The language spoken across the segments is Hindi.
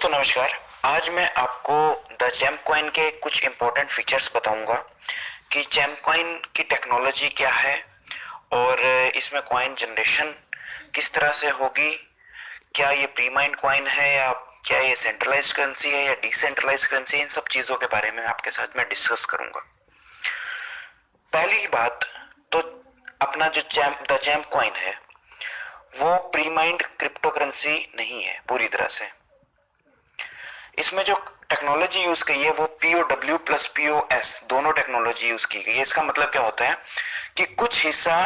दोस्तों नमस्कार। आज मैं आपको द जेम कॉइन के कुछ इंपॉर्टेंट फीचर्स बताऊंगा कि जेम कॉइन की टेक्नोलॉजी क्या है और इसमें कॉइन जनरेशन किस तरह से होगी, क्या ये प्री माइंड कॉइन है या क्या ये सेंट्रलाइज्ड करेंसी है या डिसेंट्रलाइज्ड करेंसी, इन सब चीजों के बारे में आपके साथ मैं डिस्कस करूंगा। पहली बात तो अपना जो द जेम कॉइन है वो प्री माइंड क्रिप्टो करेंसी नहीं है पूरी तरह से। इसमें जो टेक्नोलॉजी यूज की है वो POW प्लस POS दोनों टेक्नोलॉजी यूज की गई है। इसका मतलब क्या होता है कि कुछ हिस्सा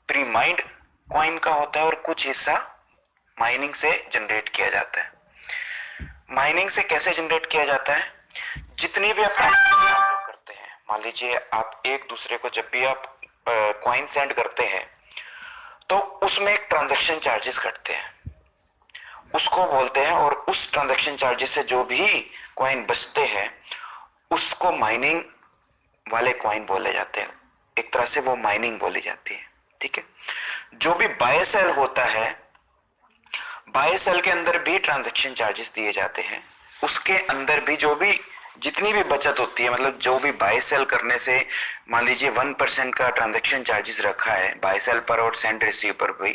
प्री माइंड कॉइन का होता है और कुछ हिस्सा माइनिंग से जनरेट किया जाता है। माइनिंग से कैसे जनरेट किया जाता है? जितनी भी आप ट्रांजेक्शन करते हैं, मान लीजिए आप एक दूसरे को जब भी आप कॉइन सेंड करते हैं तो उसमें एक ट्रांजैक्शन चार्जेस कटते हैं, उसको बोलते हैं, और उस ट्रांजैक्शन चार्जेस से जो भी कॉइन बचते हैं उसको माइनिंग वाले कॉइन बोले जाते हैं। एक तरह से वो माइनिंग बोली जाती है, ठीक है। जो भी बाय सेल होता है, बाय सेल के अंदर भी ट्रांजैक्शन चार्जेस दिए जाते हैं। उसके अंदर भी जो भी जितनी भी बचत होती है, मतलब जो भी बाय सेल करने से मान लीजिए 1% का ट्रांजैक्शन चार्जेस रखा है बाय सेल पर और सेंड रिसीव पर भी,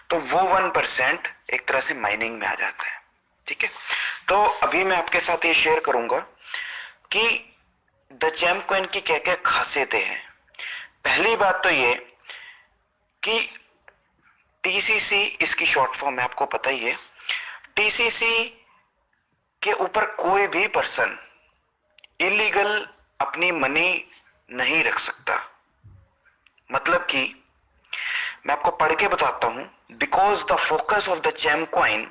तो वो 1% एक तरह से माइनिंग में आ जाता है, ठीक है। तो अभी मैं आपके साथ ये शेयर करूंगा कि द जेम कॉइन की क्या क्या खासियतें हैं। पहली बात तो ये कि TCC इसकी शॉर्ट फॉर्म है, आपको पता ही है। TCC के ऊपर कोई भी पर्सन इलीगल अपनी मनी नहीं रख सकता। मतलब कि मैं आपको पढ़ के बताता हूं। Because the focus of the gem coin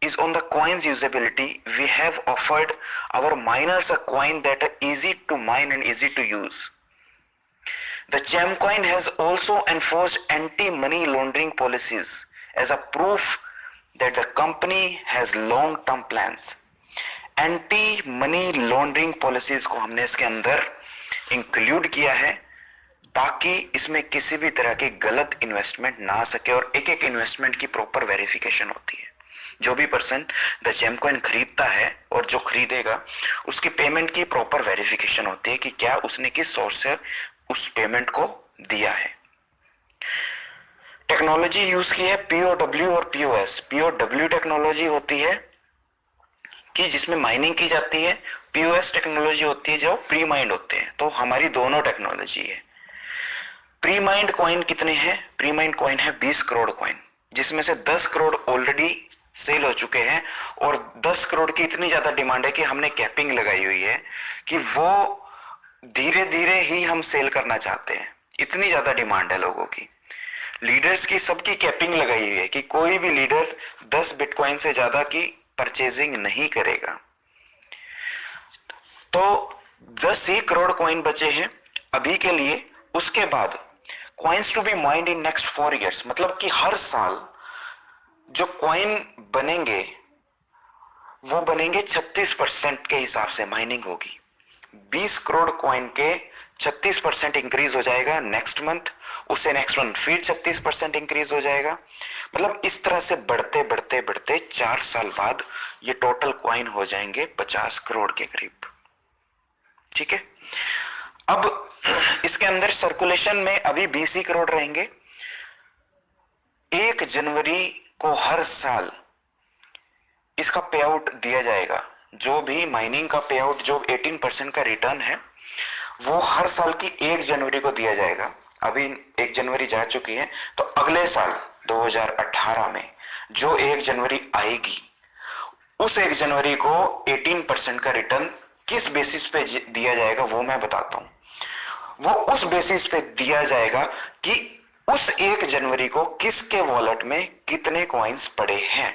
is on the coin's usability, we have offered our miners a coin that are easy to mine and easy to use. The gem coin has also enforced anti-money laundering policies as a proof that the company has long-term plans. Anti-money laundering policies को हमने इसके अंदर इंक्लूड किया है ताकि इसमें किसी भी तरह की गलत इन्वेस्टमेंट ना आ सके, और एक एक इन्वेस्टमेंट की प्रॉपर वेरिफिकेशन होती है। जो भी पर्सन द जेम कॉइन खरीदता है और जो खरीदेगा उसकी पेमेंट की प्रॉपर वेरिफिकेशन होती है कि क्या उसने किस सोर्स से उस पेमेंट को दिया है। टेक्नोलॉजी यूज की है POW और POS। POW टेक्नोलॉजी होती है कि जिसमें माइनिंग की जाती है, POS टेक्नोलॉजी होती है जो प्री माइंड होते हैं। तो हमारी दोनों टेक्नोलॉजी है। प्री माइंड कॉइन कितने हैं? प्री माइंड कॉइन है 20 करोड़ कॉइन, जिसमें से 10 करोड़ ऑलरेडी सेल हो चुके हैं, और 10 करोड़ की इतनी ज्यादा डिमांड है कि हमने कैपिंग लगाई हुई है कि वो धीरे धीरे ही हम सेल करना चाहते हैं। इतनी ज्यादा डिमांड है लोगों की, लीडर्स की सबकी कैपिंग लगाई हुई है कि कोई भी लीडर 10 बिटकॉइन से ज्यादा की परचेजिंग नहीं करेगा। तो 10 ही करोड़ कॉइन बचे हैं अभी के लिए। उसके बाद coins to be mined in next 4 years, मतलब कि हर साल जो कॉइन बनेंगे वो बनेंगे 36% के हिसाब से माइनिंग होगी। 20 करोड़ कॉइन के 36% इंक्रीज हो जाएगा नेक्स्ट मंथ, उससे नेक्स्ट मंथ फिर 36% इंक्रीज हो जाएगा। मतलब इस तरह से बढ़ते बढ़ते बढ़ते 4 साल बाद ये टोटल कॉइन हो जाएंगे 50 करोड़ के करीब, ठीक है। अब इसके अंदर सर्कुलेशन में अभी 20 ही करोड़ रहेंगे। 1 जनवरी को हर साल इसका पे आउट दिया जाएगा। जो भी माइनिंग का पे आउट, जो 18% का रिटर्न है, वो हर साल की 1 जनवरी को दिया जाएगा। अभी 1 जनवरी जा चुकी है, तो अगले साल 2018 में जो 1 जनवरी आएगी उस 1 जनवरी को 18% का रिटर्न किस बेसिस पे दिया जाएगा वो मैं बताता हूं। वो उस बेसिस पे दिया जाएगा कि उस 1 जनवरी को किसके वॉलेट में कितने कॉइन्स पड़े हैं।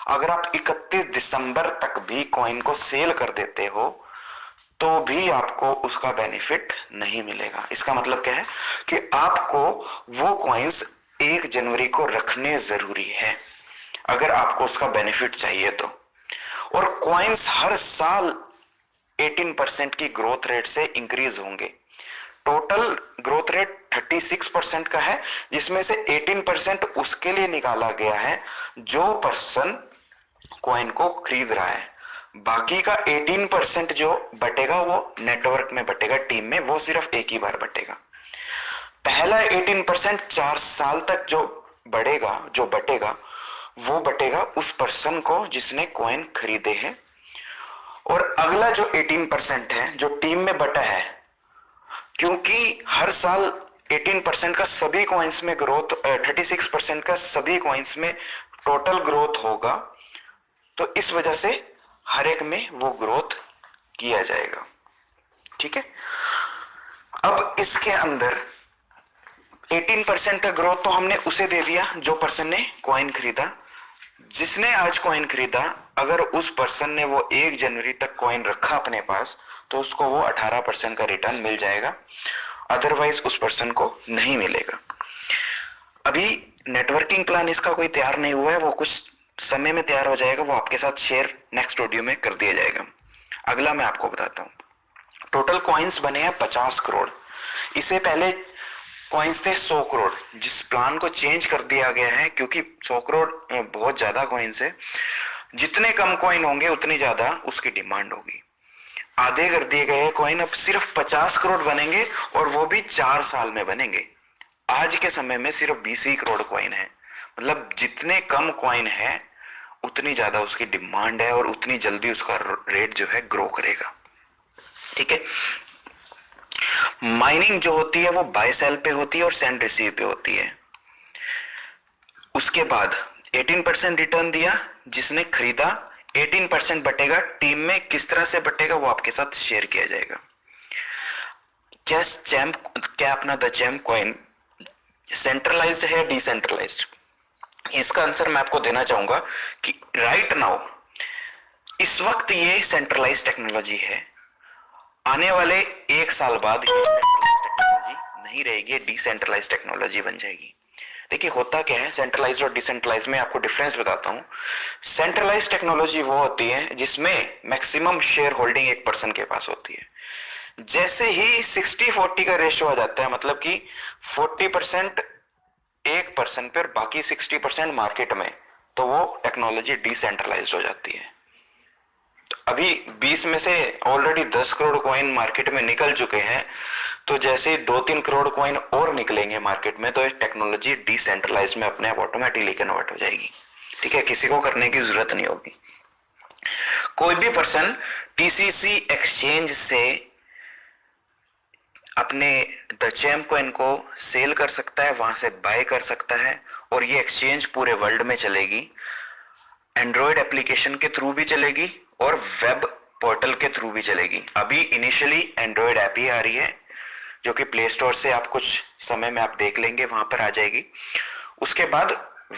अगर आप 31 दिसंबर तक भी कॉइन को सेल कर देते हो तो भी आपको उसका बेनिफिट नहीं मिलेगा। इसका मतलब क्या है कि आपको वो कॉइन्स 1 जनवरी को रखने जरूरी है अगर आपको उसका बेनिफिट चाहिए तो। और कॉइन्स हर साल 18% की ग्रोथ रेट से इंक्रीज होंगे। टोटल ग्रोथ रेट 36% का है, जिसमें से 18% उसके लिए निकाला गया है जो पर्सन कॉइन को खरीद रहा है। बाकी का 18% जो बटेगा वो नेटवर्क में बटेगा, टीम में, वो सिर्फ एक ही बार बटेगा। पहला 18% 4 साल तक जो बटेगा वो बटेगा उस पर्सन को जिसने कॉइन खरीदे हैं। और अगला जो 18% है जो टीम में बटा है, क्योंकि हर साल 18% का सभी कॉइन्स में ग्रोथ, 36% का सभी कॉइन्स में टोटल ग्रोथ होगा, तो इस वजह से हर एक में वो ग्रोथ किया जाएगा। ठीक है, अब इसके अंदर 18% का ग्रोथ तो हमने उसे दे दिया जो पर्सन ने कॉइन खरीदा। जिसने आज कॉइन खरीदा, अगर उस पर्सन ने वो 1 जनवरी तक कॉइन रखा अपने पास, तो उसको वो 18% का रिटर्न मिल जाएगा, अदरवाइज उस पर्सन को नहीं मिलेगा। अभी नेटवर्किंग प्लान इसका कोई तैयार नहीं हुआ है, वो कुछ समय में तैयार हो जाएगा, वो आपके साथ शेयर नेक्स्ट ऑडियो में कर दिया जाएगा। अगला मैं आपको बताता हूँ, टोटल कॉइन्स बने हैं 50 करोड़। इससे पहले कॉइन्स थे 100 करोड़, जिस प्लान को चेंज कर दिया गया है क्योंकि 100 करोड़ बहुत ज्यादा कॉइन्स है। जितने कम कॉइन होंगे उतनी ज्यादा उसकी डिमांड होगी। आधे कर दिए गए कॉइन, अब सिर्फ 50 करोड़ बनेंगे और वो भी 4 साल में बनेंगे। आज के समय में सिर्फ 20 ही करोड़ कॉइन है, मतलब जितने कम कॉइन है उतनी ज्यादा उसकी डिमांड है और उतनी जल्दी उसका रेट जो है ग्रो करेगा। ठीक है, माइनिंग जो होती है वो बाय सेल पे होती है और सेंड रिसीव पे होती है। उसके बाद 18% रिटर्न दिया जिसने खरीदा, 18% बटेगा टीम में, किस तरह से बटेगा वो आपके साथ शेयर किया जाएगा। क्या अपना द जैम्प कॉइन सेंट्रलाइज्ड है डिसेंट्रलाइज्ड? इसका आंसर मैं आपको देना चाहूंगा कि राइट नाउ इस वक्त ये सेंट्रलाइज्ड टेक्नोलॉजी है। आने वाले 1 साल बाद ये सेंट्रलाइज्ड टेक्नोलॉजी नहीं रहेगी, डिसेंट्रलाइज्ड टेक्नोलॉजी बन जाएगी। देखिए होता क्या है सेंट्रलाइज्ड और डिसेंट्रलाइज्ड में, आपको डिफरेंस बताता हूं। सेंट्रलाइज्ड टेक्नोलॉजी वो होती है जिसमें मैक्सिमम शेयर होल्डिंग एक पर्सन के पास होती है। जैसे ही 60-40 का रेशियो आ जाता है, मतलब कि 40% एक पर्सन पर बाकी 60% मार्केट में, तो वो टेक्नोलॉजी डिसेंट्रलाइज्ड हो जाती है। अभी 20 में से ऑलरेडी 10 करोड़ कॉइन मार्केट में निकल चुके हैं, तो जैसे 2-3 करोड़ कॉइन और निकलेंगे मार्केट में, तो टेक्नोलॉजी डिसेंट्रलाइज्ड में अपने आप ऑटोमेटिकली कन्वर्ट हो जाएगी। ठीक है, किसी को करने की जरूरत नहीं होगी। कोई भी पर्सन टीसीसी एक्सचेंज से अपने द जैम्प कॉइन को सेल कर सकता है, वहां से बाय कर सकता है, और ये एक्सचेंज पूरे वर्ल्ड में चलेगी। एंड्रॉयड एप्लीकेशन के थ्रू भी चलेगी और वेब पोर्टल के थ्रू भी चलेगी। अभी इनिशियली एंड्रॉयड ऐप ही आ रही है, जो कि प्ले स्टोर से आप कुछ समय में आप देख लेंगे, वहां पर आ जाएगी। उसके बाद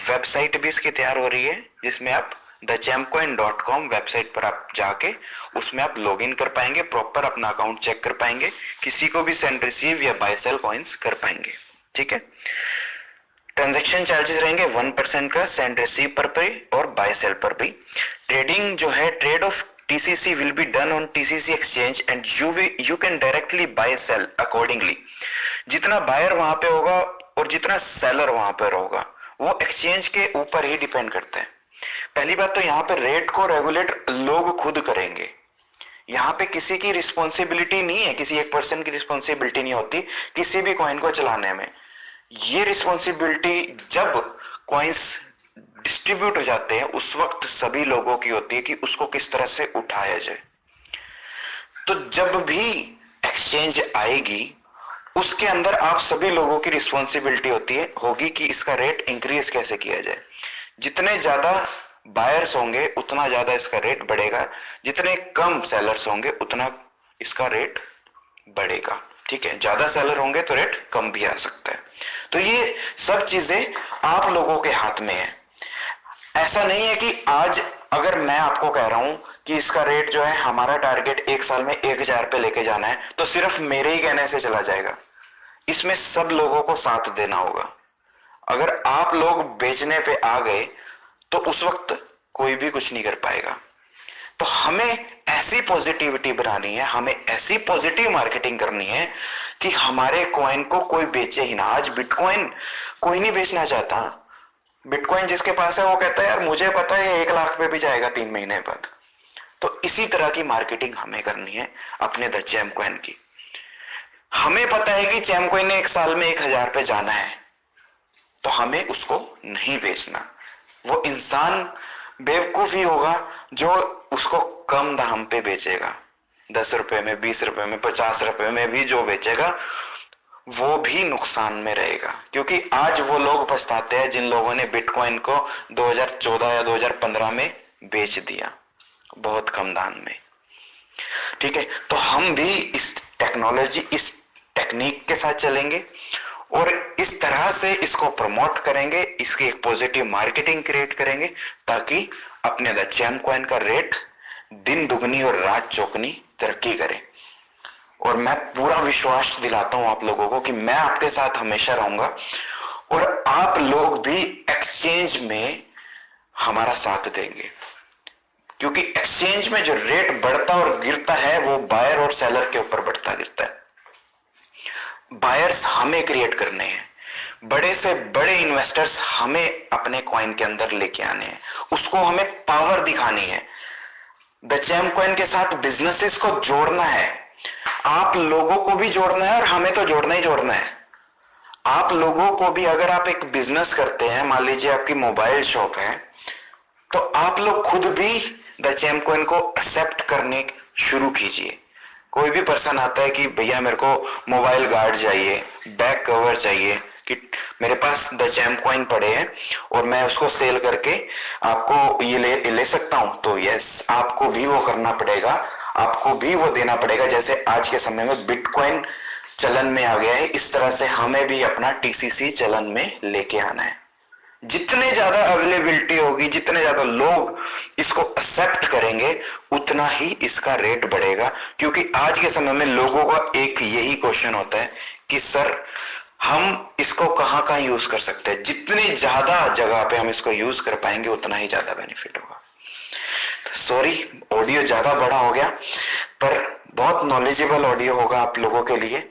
वेबसाइट भी इसकी तैयार हो रही है, जिसमें आप thejamcoin.com वेबसाइट पर आप जाके उसमें आप लॉगिन कर पाएंगे, प्रॉपर अपना अकाउंट चेक कर पाएंगे, किसी को भी सेंड रिसीव या बाय सेल कॉइन्स कर पाएंगे। ठीक है, ट्रांजैक्शन चार्जेस रहेंगे 1% का सेंड रिसीव पर भी और बाय सेल पर भी। ट्रेडिंग जो है, trade off TCC will be done on TCC exchange and you can directly buy sell accordingly। जितना बायर वहां पे होगा और जितना सेलर वहां पर होगा वो एक्सचेंज के ऊपर ही डिपेंड करता है। पहली बात तो यहाँ पे रेट को रेगुलेट लोग खुद करेंगे, यहाँ पे किसी की रिस्पॉन्सिबिलिटी नहीं है, किसी एक पर्सन की रिस्पॉन्सिबिलिटी नहीं होती किसी भी कॉइन को चलाने में। ये रिस्पॉन्सिबिलिटी जब कॉइन्स डिस्ट्रीब्यूट हो जाते हैं उस वक्त सभी लोगों की होती है कि उसको किस तरह से उठाया जाए। तो जब भी एक्सचेंज आएगी उसके अंदर आप सभी लोगों की रिस्पॉन्सिबिलिटी होगी कि इसका रेट इंक्रीज कैसे किया जाए। जितने ज्यादा बायर्स होंगे उतना ज्यादा इसका रेट बढ़ेगा, जितने कम सेलर्स होंगे उतना इसका रेट बढ़ेगा। ठीक है, ज्यादा सेलर होंगे तो रेट कम भी आ सकता है। तो ये सब चीजें आप लोगों के हाथ में है। ऐसा नहीं है कि आज अगर मैं आपको कह रहा हूं कि इसका रेट जो है हमारा टारगेट 1 साल में 1000 पे लेके जाना है, तो सिर्फ मेरे ही कहने से चला जाएगा। इसमें सब लोगों को साथ देना होगा। अगर आप लोग बेचने पे आ गए तो उस वक्त कोई भी कुछ नहीं कर पाएगा। तो हमें ऐसी पॉजिटिविटी बनानी है, हमें ऐसी पॉजिटिव मार्केटिंग करनी है कि हमारे कॉइन को कोई बेचे ही ना। आज बिटकॉइन कोई नहीं बेचना चाहता। बिटकॉइन जिसके पास है वो कहता है यार मुझे पता है 1 लाख पे भी जाएगा 3 महीने बाद। तो इसी तरह की मार्केटिंग हमें करनी है अपने द जैम कॉइन की। हमें पता है कि जैम कॉइन ने एक साल में 1000 पे जाना है, तो हमें उसको नहीं बेचना। वो इंसान बेवकूफ ही होगा जो उसको कम दाम पे बेचेगा, 10 रुपए में, 20 रुपए में, 50 रुपए में भी जो बेचेगा वो भी नुकसान में रहेगा। क्योंकि आज वो लोग पछताते हैं जिन लोगों ने बिटकॉइन को 2014 या 2015 में बेच दिया बहुत कम दाम में। ठीक है, तो हम भी इस टेक्नोलॉजी, इस टेक्निक के साथ चलेंगे और इस तरह से इसको प्रमोट करेंगे, इसकी एक पॉजिटिव मार्केटिंग क्रिएट करेंगे ताकि अपने द जैम कॉइन का रेट दिन दुगनी और रात चौगनी तरक्की करे। और मैं पूरा विश्वास दिलाता हूं आप लोगों को कि मैं आपके साथ हमेशा रहूंगा और आप लोग भी एक्सचेंज में हमारा साथ देंगे। क्योंकि एक्सचेंज में जो रेट बढ़ता और गिरता है वो बायर और सेलर के ऊपर बढ़ता गिरता है। बायर्स हमें क्रिएट करने हैं, बड़े से बड़े इन्वेस्टर्स हमें अपने कॉइन के अंदर लेके आने हैं, उसको हमें पावर दिखानी है। द जैम कॉइन के साथ बिजनेसेस को जोड़ना है, आप लोगों को भी जोड़ना है और हमें तो जोड़ना ही जोड़ना है। आप लोगों को भी, अगर आप एक बिजनेस करते हैं, मान लीजिए आपकी मोबाइल शॉप है, तो आप लोग खुद भी द जैम कॉइन को एक्सेप्ट करने शुरू कीजिए। कोई भी पर्सन आता है कि भैया मेरे को मोबाइल गार्ड चाहिए, बैक कवर चाहिए, कि मेरे पास द जैम कॉइन पड़े हैं और मैं उसको सेल करके आपको ये ले सकता हूं, तो यस, आपको भी वो करना पड़ेगा, आपको भी वो देना पड़ेगा। जैसे आज के समय में बिटकॉइन चलन में आ गया है, इस तरह से हमें भी अपना टीसीसी चलन में लेके आना है। जितने ज्यादा अवेलेबिलिटी होगी, जितने ज्यादा लोग इसको एक्सेप्ट करेंगे, उतना ही इसका रेट बढ़ेगा। क्योंकि आज के समय में लोगों का एक यही क्वेश्चन होता है कि सर हम इसको कहाँ यूज कर सकते हैं। जितनी ज्यादा जगह पे हम इसको यूज कर पाएंगे उतना ही ज्यादा बेनिफिट होगा। सॉरी, ऑडियो ज्यादा बड़ा हो गया, पर बहुत नॉलेजेबल ऑडियो होगा आप लोगों के लिए,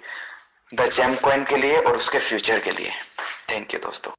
द जैम कॉइन के लिए और उसके फ्यूचर के लिए। थैंक यू दोस्तों।